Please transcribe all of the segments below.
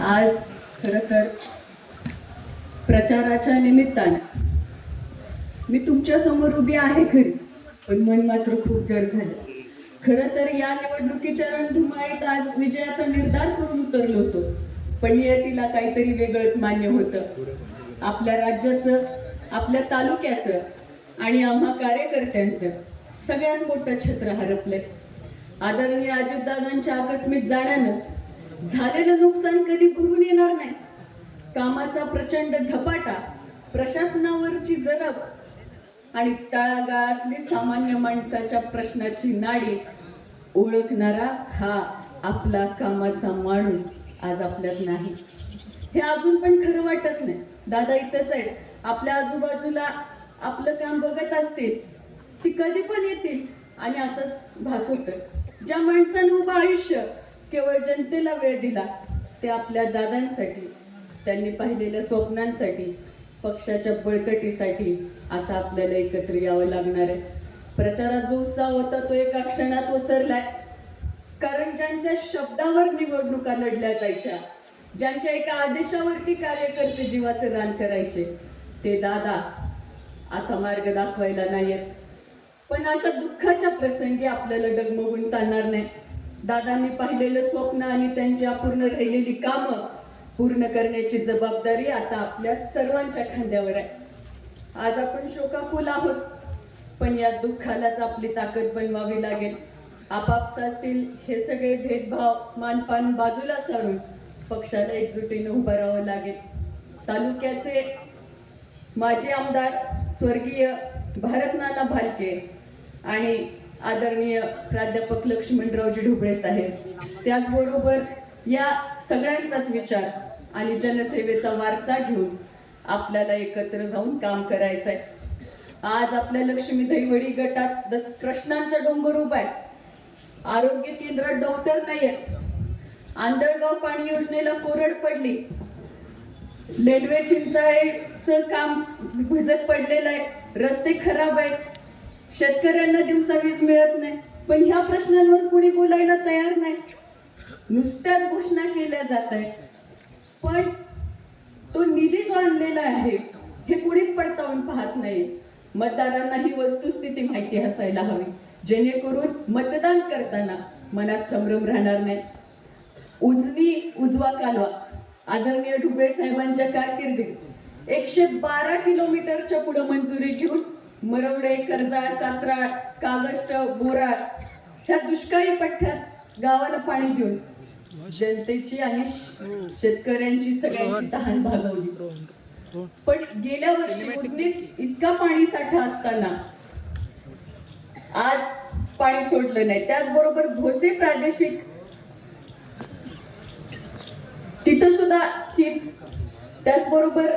आज खरं तर प्रचाराच्या निमित्ताने मी तुमच्या समोर उभी आहे खरी, पण मन मात्र खूप जड झालं. खरं तर या निवडणुकीच्या रणधुमाळीत आज विजयाचा निर्धार करून उतरलो होतो, पण नियतीला काहीतरी वेगळंच मान्य होतं. आपल्या राज्याचं, आपल्या तालुक्याचं आणि आम्हा कार्यकर्त्यांचं सगळ्यात मोठं छत्र हरपलंय. आदरणीय अजितदादांच्या आकस्मिक जाण्यानं झालेलं नुकसान कधी भरून येणार नाही. कामाचा प्रचंड झपाटा, प्रशासनावरची जरब आणि तळागाळातली सामान्य माणसाच्या प्रश्नाची नाडी ओळखणारा हा आपला कामाचा माणूस आज आपल्यात नाही. हे अजून पण खरं वाटत नाही. दादा इथंच आहेत, आपल्या आजूबाजूला आपलं काम बघत असतील, ती कधी पण येतील आणि असंच भास होतं. ज्या माणसानं उभं आयुष्य केवळ जनतेला वेळ दिला, ते आपल्या दादांसाठी, त्यांनी पाहिलेल्या स्वप्नांसाठी, पक्षाच्या बळकटीसाठी आता आपल्याला एकत्र यावं लागणार आहे. प्रचारात जो उत्साह होता तो एका क्षणात ओसरलाय. कारण ज्यांच्या शब्दावर निवडणुका लढल्या जायच्या, ज्यांच्या एका आदेशावरती कार्यकर्ते जीवाचे रान करायचे, ते दादा आता मार्ग दाखवायला नाहीयेत. पण अशा दुःखाच्या प्रसंगी आपल्याला डगमगून चालणार नाही. दादांनी पाहिलेलं स्वप्न आणि त्यांची अपूर्ण राहिलेली कामं पूर्ण करण्याची जबाबदारी आता आपल्या सर्वांच्या खांद्यावर आहे. आज आपण शोकाकुल आहोत, पण या दुःखालाच आपली ताकद बनवावी लागेल. आपापसातील हे सगळे भेदभाव, मानपान बाजूला सारून पक्षाला एकजुटीने उभं राहावं लागेल. तालुक्याचे माजी आमदार स्वर्गीय भारतनाना भालके आणि आदरणीय प्राध्यापक लक्ष्मणरावजी ढोबळे साहेब, त्याचबरोबर या सगळ्यांचाच विचार आणि जनसेवेचा वारसा घेऊन आपल्याला एकत्र राहून काम करायचंय. आज आपल्या लक्ष्मी दहिवडी गटात प्रश्नांचा डोंगर उभा आहे. आरोग्य केंद्रात डॉक्टर नाहीयेत, आंधळगाव पाणी योजनेला कोरड पडली, लेंडवे चिंचाळेचं काम भिजत पडलेलं आहे, रस्ते खराब आहेत, शेतकऱ्यांना दिवसा वीज मिळत नाही. पण ह्या प्रश्नांवर कुणी बोलायला तयार नाही. नुसत्याच घोषणा केल्या जात आहेत, पण तो निधी जो आणलेला आहे हे कुणीच पडताळून पाहत नाही. मतदारांना ही वस्तुस्थिती माहिती असायला हवी, जेणेकरून मतदान करताना मनात संभ्रम राहणार नाही. उजवा कालवा आदरणीय ढुबळे साहेबांच्या कारकिर्दीत 112 किलोमीटरच्या पुढे मंजुरी घेऊन मरवडे, कर्जाळ, कात्राळ, कागस्ट, बोराळ ह्या दुष्काळी पट्ट्यात गावाला पाणी देऊन जनतेची आणि शेतकऱ्यांची सगळ्यांची तहान भागवली. पण गेल्या वर्षी उजनीत इतका पाणी साठा असताना आज पाणी सोडलं नाही. त्याचबरोबर भोसे प्रादेशिक तिथं सुद्धा हीच, त्याचबरोबर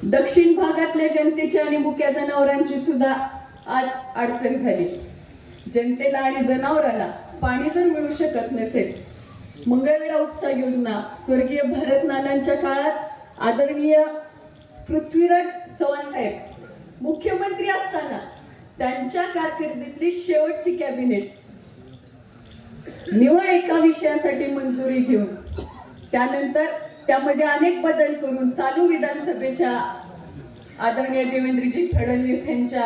दक्षिण भागातल्या जनतेची आणि मुक्या जनावरांची सुद्धा आज अडचण झाली. जनतेला आणि जनावराला पाणी जर मिळू शकत नसेल, मंगळवेढा उपसा योजना स्वर्गीय भारतनानांच्या काळात आदरणीय पृथ्वीराज चव्हाण साहेब मुख्यमंत्री असताना त्यांच्या कारकिर्दीतली शेवटची कॅबिनेट निवड एका विषयासाठी मंजुरी घेऊन त्यानंतर त्यामध्ये अनेक बदल करून चालू विधानसभेच्या आदरणीय देवेंद्रजी फडणवीस यांच्या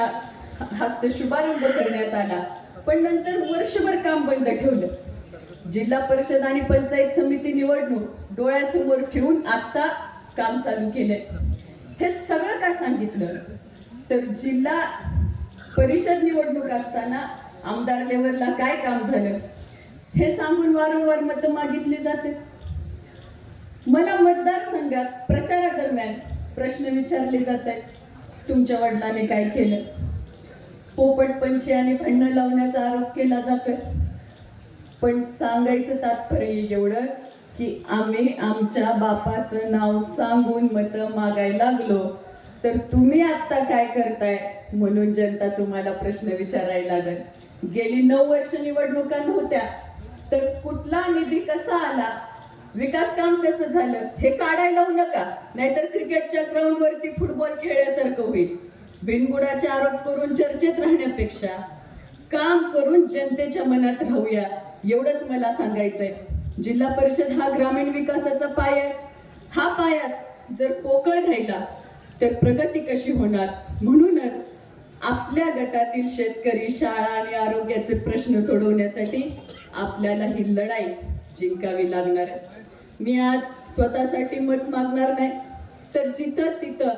हस्ते शुभारंभ करण्यात आला. पण नंतर वर्षभर काम बंद ठेवलं. जिल्हा परिषद आणि पंचायत समिती निवडणूक डोळ्यासमोर ठेवून आता काम चालू केलंय. हे सगळं का सांगितलं तर जिल्हा परिषद निवडणूक असताना आमदार लेवलला काय काम झालं हे सांगून वारंवार मतं मागितली जाते. मला मतदारसंघात प्रचारादरम्यान प्रश्न विचारले जात आहेत, तुमच्या वडिलांनी काय केलं, पोपटपंची आणि भांडण लावण्याचा आरोप केला जातोय. पण सांगायचं तात्पर्य एवढंच की आम्ही आमच्या बापाचं नाव सांगून मतं मागायला लागलो तर तुम्ही आता काय करताय म्हणून जनता तुम्हाला प्रश्न विचारायला लागल. गेली 9 वर्ष निवडणुका नव्हत्या तर कुठला निधी कसा आला, विकास काम कसं झालं हे काढायला लावू नका, नाहीतर क्रिकेटच्या ग्राउंड वरती फुटबॉल खेळल्यासारखं होईल. बिनबुडाचे आरोप करून चर्चेत राहण्यापेक्षा काम करून जनतेच्या मनात राहूया, एवढंच मला सांगायचंय. जिल्हा परिषद हा ग्रामीण विकासाचा पाया आहे. हा पायाच जर पोकळ राहिला तर प्रगती कशी होणार? म्हणूनच आपल्या गटातील शेतकरी, शाळा आणि आरोग्याचे प्रश्न सोडवण्यासाठी आपल्याला ही लढाई जिंकावी लागणार आहे. मी आज स्वतःसाठी मत मागणार नाही, तर जिथं तिथं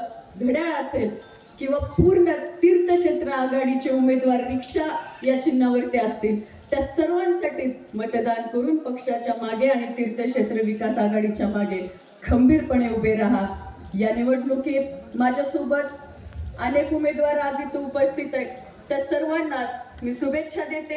घड्याळ असेल किंवा पूर्ण तीर्थक्षेत्र आघाडीचे उमेदवार रिक्षा या चिन्हावरती असतील, त्या सर्वांसाठीच मतदान करून पक्षाच्या मागे आणि तीर्थक्षेत्र विकास आघाडीच्या मागे खंबीरपणे उभे राहा. या निवडणुकीत माझ्यासोबत अनेक उमेदवार आज इथे उपस्थित आहेत. त्या सर्वांनाच मी शुभेच्छा देते.